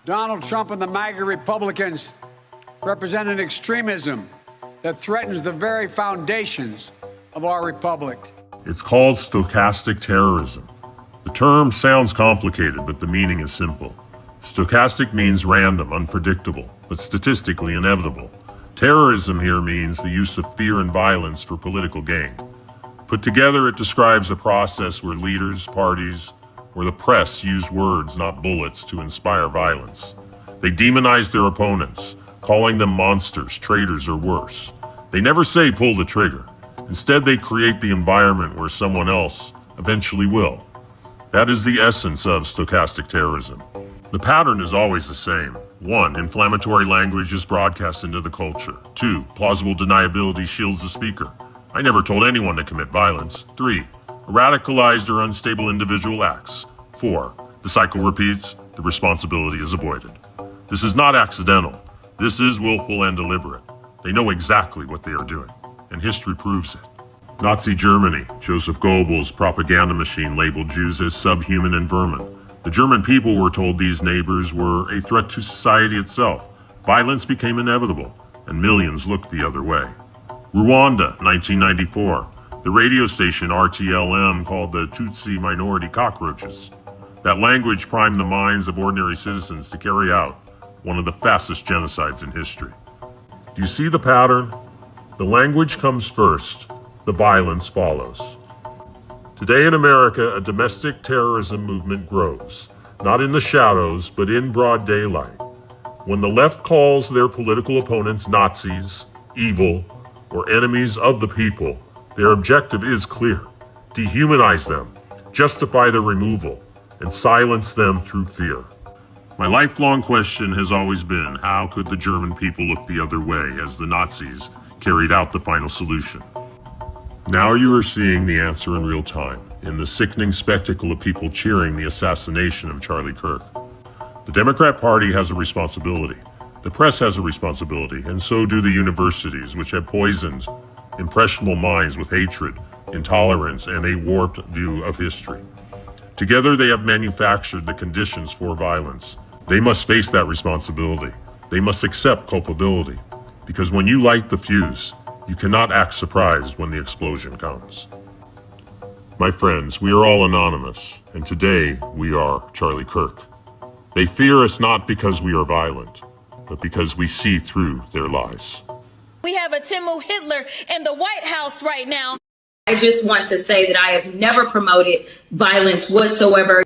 Donald Trump and the MAGA Republicans represent an extremism that threatens the very foundations of our republic. It's called stochastic terrorism. The term sounds complicated, but the meaning is simple. Stochastic means random, unpredictable, but statistically inevitable. Terrorism here means the use of fear and violence for political gain. Put together, it describes a process where leaders, parties, or the press use words, not bullets, to inspire violence. They demonize their opponents, calling them monsters, traitors, or worse. They never say pull the trigger. Instead, they create the environment where someone else eventually will. That is the essence of stochastic terrorism. The pattern is always the same. 1. Inflammatory language is broadcast into the culture. 2. Plausible deniability shields the speaker. I never told anyone to commit violence. 3. A radicalized or unstable individual acts. 4. The cycle repeats. The responsibility is avoided. This is not accidental. This is willful and deliberate. They know exactly what they are doing, and history proves it. Nazi Germany, Joseph Goebbels' propaganda machine labeled Jews as subhuman and vermin. The German people were told these neighbors were a threat to society itself. Violence became inevitable, and millions looked the other way. Rwanda, 1994. The radio station RTLM called the Tutsi minority cockroaches. That language primed the minds of ordinary citizens to carry out one of the fastest genocides in history. Do you see the pattern? The language comes first, the violence follows. Today in America, a domestic terrorism movement grows, not in the shadows, but in broad daylight. When the left calls their political opponents Nazis, evil, or enemies of the people, their objective is clear: dehumanize them, justify their removal, and silence them through fear. My lifelong question has always been, how could the German people look the other way as the Nazis carried out the final solution? Now you are seeing the answer in real time, in the sickening spectacle of people cheering the assassination of Charlie Kirk. The Democrat Party has a responsibility. The press has a responsibility, and so do the universities, which have poisoned impressionable minds with hatred, intolerance, and a warped view of history. Together, they have manufactured the conditions for violence. They must face that responsibility. They must accept culpability, because when you light the fuse, you cannot act surprised when the explosion comes. My friends, we are all anonymous, and today we are Charlie Kirk. They fear us not because we are violent, but because we see through their lies. We have a Timo Hitler in the White House right now. I just want to say that I have never promoted violence whatsoever.